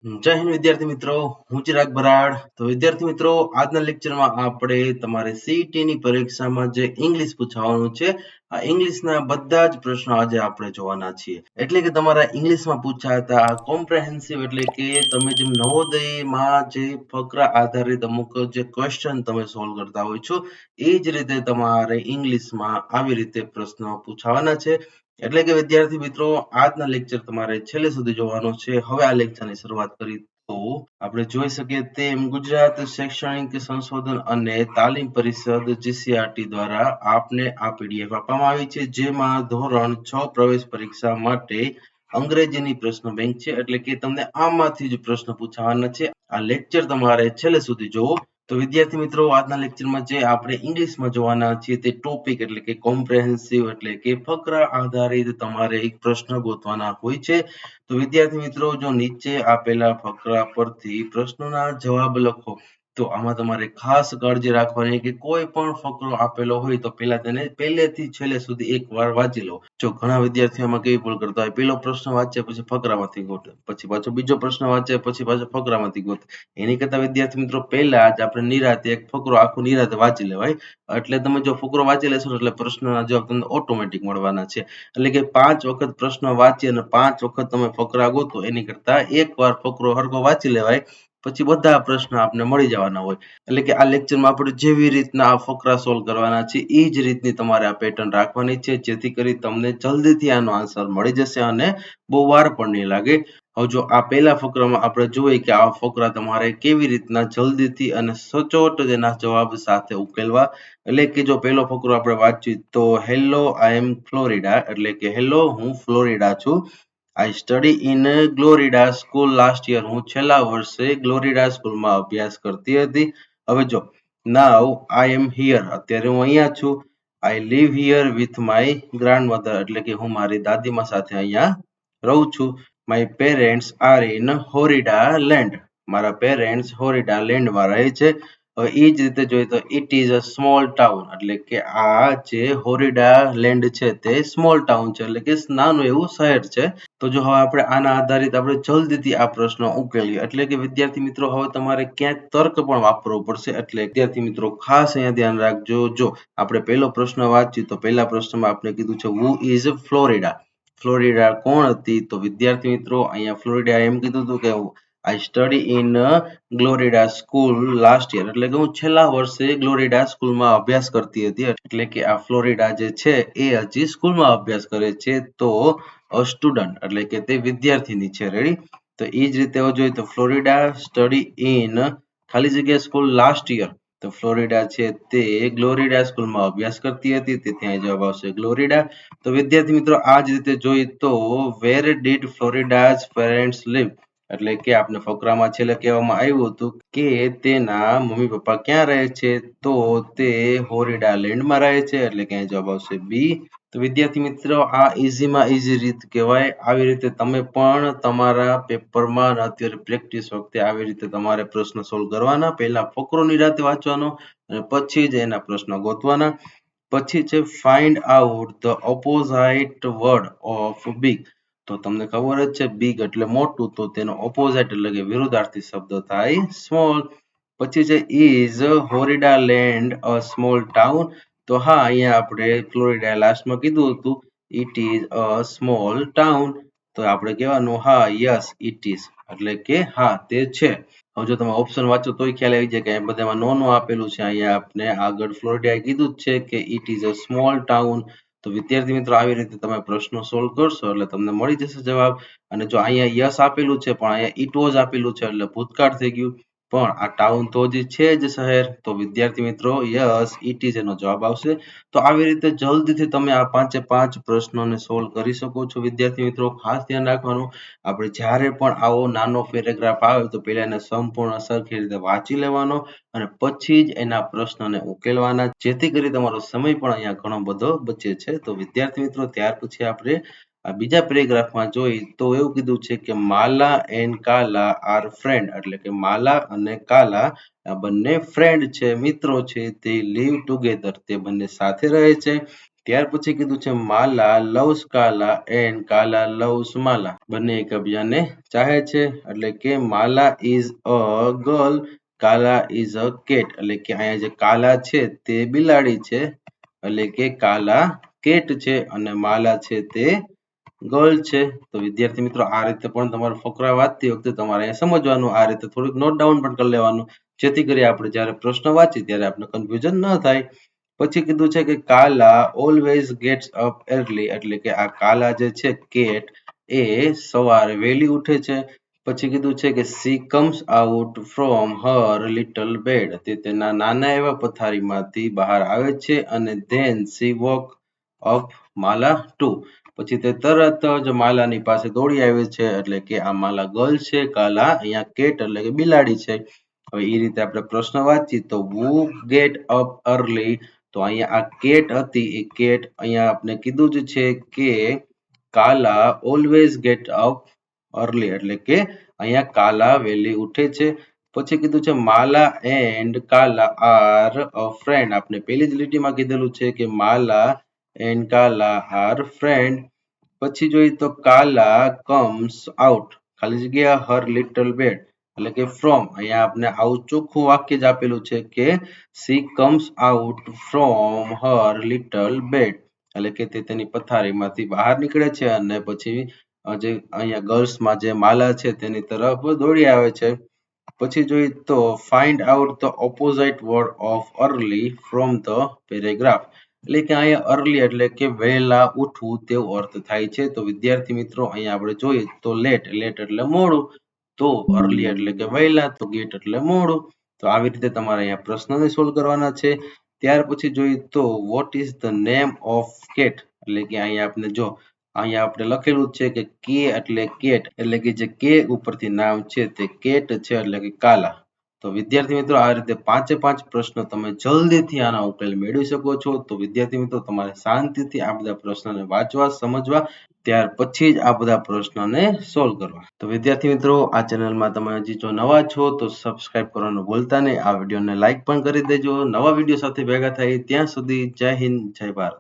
જય હિન્દ વિદ્યાર્થી મિત્રો, હું ચિરાગ બરાડ. તો વિદ્યાર્થી મિત્રો, આજના લેક્ચરમાં આપણે તમારે CET ની પરીક્ષામાં જે ઇંગ્લિશ પૂછાવાનું છે, આ ઇંગ્લિશના બધા જ પ્રશ્નો આજે આપણે જોવાના છીએ. એટલે કે તમારા ઇંગ્લિશમાં પૂછાતા કોમ્પ્રેહેન્સિવ એટલે કે તમે જેમ નવોદયમાં જે ફકરા આધારિત અમુક જે ક્વેશ્ચન તમે સોલ્વ કરતા હોય છો, એ જ રીતે તમારે ઇંગ્લિશમાં આવી રીતે પ્રશ્નો પૂછાવાના છે. એટલે કે વિદ્યાર્થી મિત્રો, આજના લેક્ચર તમારે છેલ્લે સુધી જોવાનો છે. હવે આ લેક્ચરની શરૂઆત કરી તો આપણે જોઈ શકીએ તેમ ગુજરાત શૈક્ષણિક સંશોધન અને તાલીમ પરિષદ GCRT દ્વારા આપને આ PDF આપવામાં આવી છે, જેમાં ધોરણ 6 પ્રવેશ પરીક્ષા માટે અંગ્રેજીની પ્રશ્ન બેંક છે. એટલે કે તમને આમાંથી જ પ્રશ્ન પૂછાવાના છે. આ લેક્ચર તમારે છેલ્લે સુધી જોવો. તો વિદ્યાર્થી મિત્રો, આજના લેક્ચરમાં જે આપણે ઇંગ્લિશમાં જોવાના છીએ તે ટોપિક એટલે કે કોમ્પ્રેહેન્સિવ એટલે કે ફકરા આધારિત તમારે એક પ્રશ્ન ગોતવાના હોય છે. તો વિદ્યાર્થી મિત્રો, જો નીચે આપેલા ફકરા પરથી પ્રશ્નોના જવાબ લખો તો આમાં તમારે ખાસ કાળજી રાખવાની કે કોઈ પણ ફકરો આપેલો હોય તો પહેલા તેને પહેલેથી છેલ્લે સુધી એકવાર વાંચી લો. જો ઘણા વિદ્યાર્થીઓમાં કેવી ભૂલ કરતા હોય, પહેલો પ્રશ્ન વાંચે પછી ફકરામાંથી ગોતે, પછી પાછો બીજો પ્રશ્ન વાંચે પછી પાછો ફકરામાંથી ગોતે. એની કરતા વિદ્યાર્થી મિત્રો પહેલા જ આપણે નિરાતે એક ફકરો આખો નિરાતે વાંચી લેવાય. એટલે તમે જો ફકરો વાંચી લેશો એટલે પ્રશ્નના જવાબ તમને ઓટોમેટિક મળવાના છે. એટલે કે 5 વખત પ્રશ્ન વાંચી અને 5 વખત તમે ફકરા ગોતો એની કરતા એકવાર ફકરો હરખો વાંચી લેવાય, પછી બધા પ્રશ્ન આપને મળી જવાના હોય. એટલે કે આ લેક્ચરમાં આપણે જેવી રીતના આ ફકરા સોલ્વ કરવાના છે એ જ રીતની તમારે આ પેટર્ન રાખવાની છે, જેથી કરી તમને જલ્દીથી આનો આન્સર મળી જશે અને બહુ વાર પણ નહીં લાગે. હવે જો આ પહેલા ફકરામાં આપણે જોઈએ કે આ ફકરા તમારે કેવી રીતના જલ્દીથી અને સચોટ તેના જવાબ સાથે ઉકેલવા. એટલે કે જો પહેલો ફકરો આપણે વાંચીએ તો હેલો આઈ એમ ફ્લોરિડા એટલે કે હેલો હું ફ્લોરિડા છું. I study in Florida school last year. હું છેલ્લા વર્ષે ગ્લોરીડા સ્કૂલમાં અભ્યાસ કરતી હતી. હવે જો નાઉ આઈ એમ હિયર. અત્યારે હું અહીંયા છું. I live here with my grandmother એટલે કે હું મારી દાદીમા સાથે અહીંયા રહું છું. My parents are in Florida land. મારા પેરેન્ટ્સ હોરિડા લેન્ડમાં રહે છે. હવે એ જ રીતે જોઈએ તો it is a small town એટલે કે આ જે હોરિડા લેન્ડ છે તે સ્મોલ ટાઉન છે એટલે કે નાનું એવું શહેર છે. તો જો હવે આપણે આના આધારિત આપણે જલ્દીથી આ પ્રશ્ન ઉકેલીએ. એટલે કે વિદ્યાર્થી મિત્રો, હવે તમારે ક્યાંક તર્ક પણ વાપરવો પડશે. એટલે વિદ્યાર્થી મિત્રો ખાસ અહીંયા ધ્યાન રાખજો. જો આપણે પહેલો પ્રશ્ન વાંચીએ તો પહેલા પ્રશ્નમાં આપણે કીધું છે હુ ઇઝ ફ્લોરિડા. ફ્લોરિડા કોણ હતી? તો વિદ્યાર્થી મિત્રો, અહીંયા ફ્લોરિડા એમ કીધું હતું કે I study in Florida school last year એટલે કે હું છેલ્લા વર્ષે ગ્લોરીડા સ્કૂલમાં અભ્યાસ કરતી હતી. એટલે કે આ ફ્લોરિડા જે છે એ હજી સ્કૂલમાં અભ્યાસ કરે છે. તો સ્ટુડન્ટ એટલે કે તે વિદ્યાર્થીની છે. રેડી? તો એ જ રીતે જોઈએ તો ફ્લોરિડા સ્ટડી ઇન ખાલી જગ્યા સ્કૂલ લાસ્ટ યર. તો ફ્લોરિડા છે તે ગ્લોરીડા સ્કૂલમાં અભ્યાસ કરતી હતી. તે ત્યાં જવાબ આવશે ગ્લોરીડા. તો વિદ્યાર્થી મિત્રો, આ જ રીતે જોઈએ તો વેર ડીડ ફ્લોરિડાઝ પેરેન્ટ્સ લીવ એટલે કે આપણે ફકરામાં છેલ્લે કહેવામાં આવ્યું હતું કે તેના મમ્મી પપ્પા ક્યાં રહે છે? તો તે હોરિડા લેન્ડમાં રહે છે. એટલે કે જવાબ આવશે બી. તો વિદ્યાર્થી મિત્રો, આ ઇઝીમાં ઇઝી રીત કહેવાય. આવી રીતે તમે પણ તમારા પેપરમાં અત્યારે પ્રેક્ટિસ વખતે આવી રીતે તમારે પ્રશ્ન સોલ્વ કરવાના. પહેલા ફકરો નિરાતે વાંચવાનો અને પછી જ એના પ્રશ્નો ગોતવાના. પછી છે find out the opposite word of big. તો તમને ખબર જ છે બિગ એટલે મોટું, તો તેનો ઓપોઝિટ એટલે કે વિરુદ્ધાર્થી શબ્દ થાય સ્મોલ. પછી છે is Florida land a small town. તો હા, અહીંયા આપણે ફ્લોરિડા લાસ્ટમાં કીધું હતું it is a small town. તો આપણે કહેવાનું હા યસ ઇટ ઇઝ એટલે કે હા તે છે. હવે જો તમે ઓપ્શન વાંચો તોય ખ્યાલ આવી જાય કે બધામાં નો આપેલું છે. અહીંયા આપણે આગળ ફ્લોરિડા કીધું જ છે કે it is a small town. તો વિદ્યાર્થી મિત્રો, આવી રીતે તમે પ્રશ્નો સોલ્વ કરશો એટલે તમને મળી જશે જવાબ. અને જો અહીંયા યસ આપેલું છે પણ અહીંયા ઇટ વોઝ આપેલું છે એટલે ભૂતકાળ થઈ ગયું. પણ આ ટાઉન તો હજી છે જ શહેર. તો વિદ્યાર્થી મિત્રો, યસ ઇટ ઇઝ એનો જવાબ આવશે. તો આવી રીતે જલ્દીથી તમે આ 5 પ્રશ્નોને સોલ્વ કરી શકો છો. વિદ્યાર્થી મિત્રો, ખાસ ધ્યાન રાખવાનું, આપણે જ્યારે પણ આવો નાનો પેરેગ્રાફ આવે તો પહેલા એને સંપૂર્ણ સરખી રીતે વાંચી લેવાનો અને પછી જ એના પ્રશ્નને ઉકેલવાના, જેથી કરી તમારો સમય પણ અહીંયા ઘણો બધો બચે છે. તો વિદ્યાર્થી મિત્રો, ત્યાર પછી આપણે આ બીજા પેરેગ્રાફમાં જોઈ તો એવું કીધું છે કે માલા એન્ડ કાલા આર ફ્રેન્ડ એટલે કે માલા અને કાલા આ બંને ફ્રેન્ડ છે, મિત્રો છે. તે લીવ ટુગેધર તે બંને સાથે રહે છે. ત્યાર પછી કીધું છે માલા લવ્સ કાલા એન્ડ કાલા લવ્સ માલા. બંને એકબીજાને ચાહે છે. એટલે કે માલા ઇઝ અ ગર્લ, કાલા ઇઝ અ કેટ. એટલે કે અહીંયા જે કાલા છે તે બિલાડી છે. એટલે કે કાલા કેટ છે અને માલા છે તે ગર્લ છે. તો વિદ્યાર્થી મિત્રો આ રીતે પણ તમારે ફકરા વાંચતી વખતે તમારે અહીંયા સમજવાનું, આ રીતે થોડુંક નોટ ડાઉન પણ કરી લેવાનું, જેથી કરી આપણે જ્યારે પ્રશ્ન વાંચીએ ત્યારે આપણે કન્ફ્યુઝન ન થાય. પછી કીધું છે કે કાલા ઓલવેઝ ગેટ્સ અપ early. એટલે કે આ કાલા જે છે કેટ એ સવારે વહેલી ઉઠે છે. પછી કીધું છે કે she comes out from her little bed. તે તેના નાના એવા પથારીમાંથી બહાર આવે છે અને then she walk up Mala too. પછી તે તરત જ માલાની પાસે દોડી આવે છે. એટલે કે આ માલા ગર્લ છે, કાલા અહીંયા કેટ એટલે કે બિલાડી છે. હવે એ રીતે આપણે પ્રશ્ન વાંચીએ તો who get up early. તો અહીંયા આ કેટ હતી એ કેટ અહીંયા આપણે કીધું જ છે કે કાલા ઓલવેઝ ગેટ અપ early. એટલે કે અહીંયા કાલા વહેલી ઉઠે છે. પછી કીધું છે માલા એન્ડ કાલા આર અ ફ્રેન્ડ. આપણે પહેલી જ લીટીમાં કીધેલું છે કે માલા એન્ડ કાલા આર ફ્રેન્ડ. પછી જોઈએ તો કાલા કમ્સ આઉટ ખાલી જગ્યા હર લિટલ બેડ. એટલે કે ફ્રોમ અહીંયા આપણે આવું ચોખ્ખું વાક્ય જ આપેલું છે કે she comes out from her little bed. એટલે કે તે તેની પથારીમાંથી બહાર નીકળે છે અને પછી જે અહીંયા ગર્લ્સમાં જે માલા છે તેની તરફ દોડી આવે છે. પછી જોઈએ તો find out the opposite word of early from the paragraph. એટલે કે અહીંયા અર્લી એટલે કે વહેલા ઉઠવું તેવો અર્થ થાય છે. તો વિદ્યાર્થી મિત્રો અહીંયા આપણે જોઈએ તો લેટ એટલે મોડું, તો અર્લી એટલે કે વહેલા, તો ગેટ એટલે મોડું. તો આવી રીતે તમારે અહીંયા પ્રશ્નને સોલ્વ કરવાના છે. ત્યાર પછી જોઈએ તો what is the name of cat. એટલે કે અહીંયા આપણે જો અહીંયા આપણે લખેલું છે કે કે એટલે કેટ. એટલે કે જે કે ઉપરથી નામ છે તે કેટ છે એટલે કે કાલા. તો વિદ્યાર્થી મિત્રો આ રીતે 5 પ્રશ્નો તમે જલ્દીથી આના ઉકેલ મેળવી શકો છો. તો વિદ્યાર્થી મિત્રો તમારે શાંતિથી આ બધા પ્રશ્નોને વાંચવા, સમજવા, ત્યાર પછી જ આ બધા પ્રશ્નોને સોલ્વ કરવા. તો વિદ્યાર્થી મિત્રો આ ચેનલમાં તમે હજી જો નવા છો તો સબસ્ક્રાઇબ કરવાનું ભૂલતા નહીં. આ વિડીયોને લાઈક પણ કરી દેજો. નવા વિડીયો સાથે ભેગા થાય ત્યાં સુધી જય હિન્દ, જય ભારત.